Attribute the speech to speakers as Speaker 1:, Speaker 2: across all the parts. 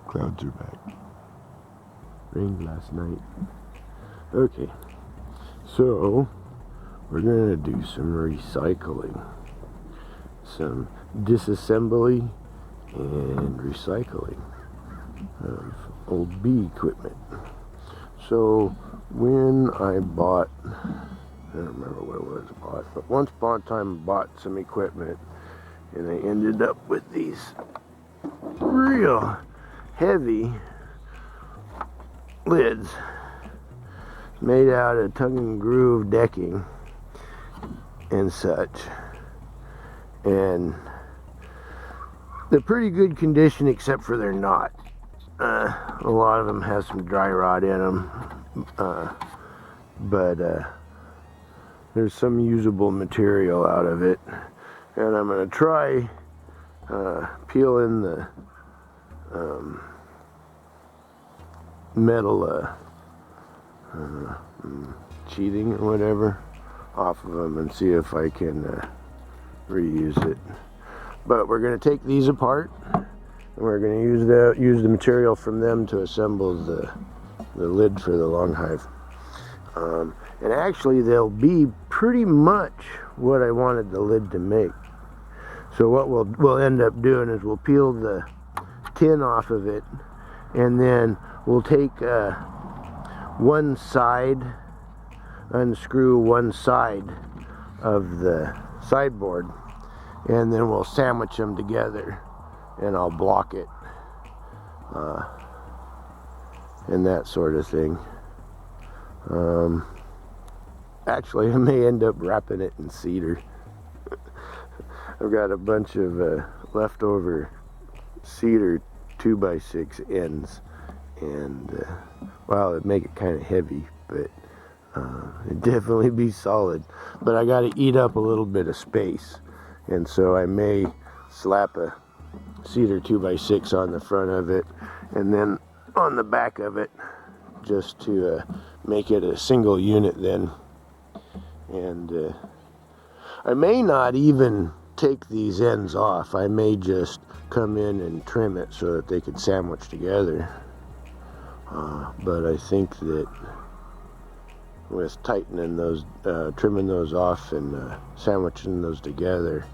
Speaker 1: Clouds are back. Rained last night. Okay, so we're gonna do some recycling, some disassembly and recycling of old bee equipment. So when I bought, I don't remember what it was I bought, but once upon a time I bought some equipment and I ended up with these real heavy lids made out of tongue and groove decking and such, and they're pretty good condition except for they're not. A lot of them have some dry rot in them, but there's some usable material out of it, and I'm going to try peeling the metal sheathing or whatever off of them and see if I can reuse it. But we're going to take these apart and we're going to use the material from them to assemble the lid for the Longhive. And actually they'll be pretty much what I wanted the lid to make. So what we'll end up doing is we'll peel the tin off of it, and then we'll take one side, unscrew one side of the sideboard, and then we'll sandwich them together and I'll block it and that sort of thing. Actually I may end up wrapping it in cedar. I've got a bunch of leftover cedar 2x6 ends, and well, it'd make it kind of heavy, but it'd definitely be solid. But I got to eat up a little bit of space, and so I may slap a cedar 2x6 on the front of it and then on the back of it, just to make it a single unit then. And I may not even take these ends off. I may just come in and trim it so that they could sandwich together. But I think that with tightening those, trimming those off and sandwiching those together,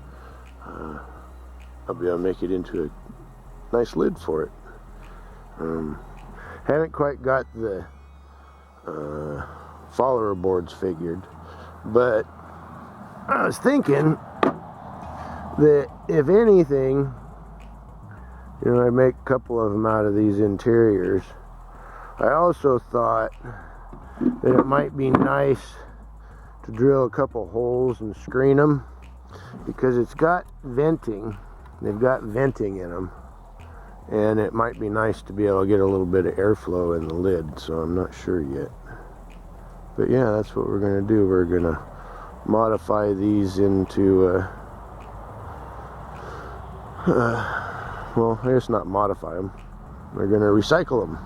Speaker 1: I'll be able to make it into a nice lid for it. Haven't quite got the follower boards figured, but I was thinking that if anything, you know, I make a couple of them out of these interiors. I also thought that it might be nice to drill a couple holes and screen them, because it's got venting. They've got venting in them, and it might be nice to be able to get a little bit of airflow in the lid, so I'm not sure yet. But yeah, that's what we're going to do. We're going to modify these into well, I guess not modify them. We're going to recycle them.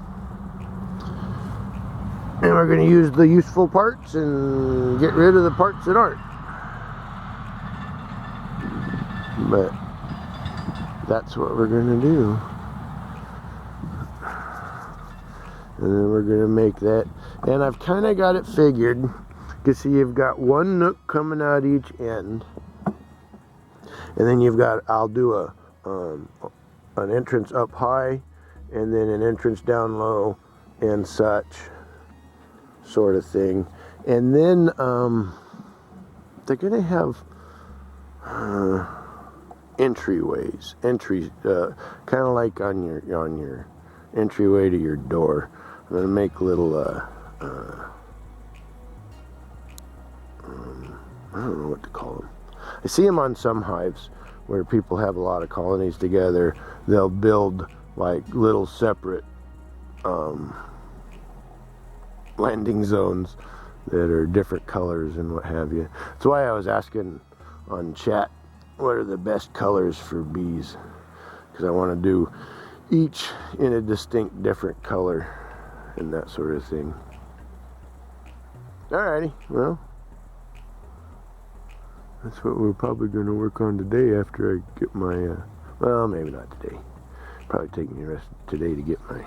Speaker 1: And we're going to use the useful parts and get rid of the parts that aren't. But that's what we're going to do. And then we're going to make that. And I've kind of got it figured. You can see you've got one nook coming out each end. And then you've got, I'll do an entrance up high and then an entrance down low and such sort of thing. And then they're going to have entryways, kind of like on your entryway to your door. I'm going to make little I don't know what to call them. I see them on some hives where people have a lot of colonies together. They'll build like little separate landing zones that are different colors and what have you. That's why I was asking on chat, what are the best colors for bees? Because I want to do each in a distinct different color and that sort of thing. Alrighty, well, that's what we're probably going to work on today after I get my, well, maybe not today. Probably take me the rest of today to get my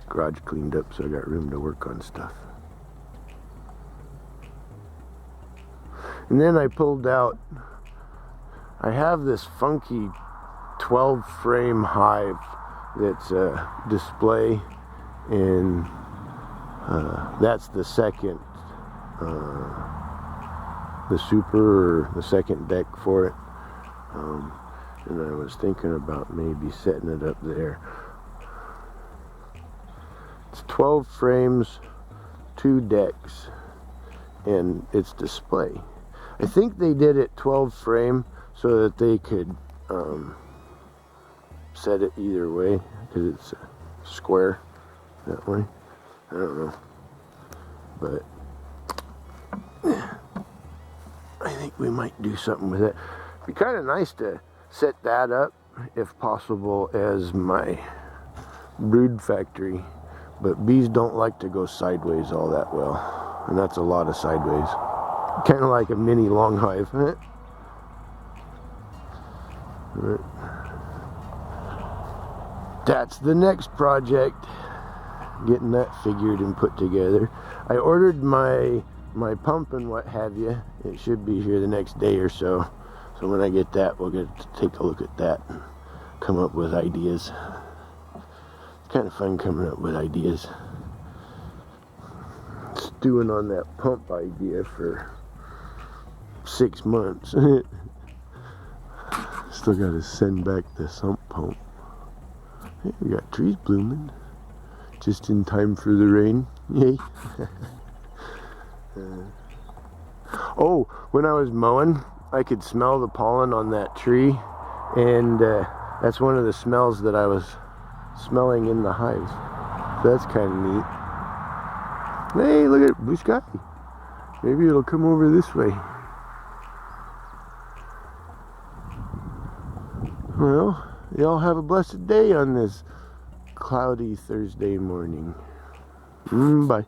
Speaker 1: garage cleaned up so I got room to work on stuff. And then I pulled out, I have this funky 12 frame hive that's a display, and that's the second, the super, or the second deck for it. And I was thinking about maybe setting it up there. It's 12 frames, 2 decks, and it's display. I think they did it 12 frame so that they could set it either way, because it's square that way. I don't know, but I think we might do something with it. It'd be kind of nice to set that up, if possible, as my brood factory, but bees don't like to go sideways all that well, and that's a lot of sideways. Kind of like a mini Longhive. That's the next project, getting that figured and put together. I ordered my pump and what have you. It should be here the next day or so. So when I get that, we'll get to take a look at that and come up with ideas. It's kind of fun coming up with ideas. Stewing on that pump idea for 6 months. Still got to send back the sump pump. Hey, we got trees blooming just in time for the rain. Yay. Oh, when I was mowing, I could smell the pollen on that tree, and that's one of the smells that I was smelling in the hives. So that's kind of neat. Hey, look at it, blue sky. Maybe it'll come over this way. Well, y'all have a blessed day on this cloudy Thursday morning. Bye.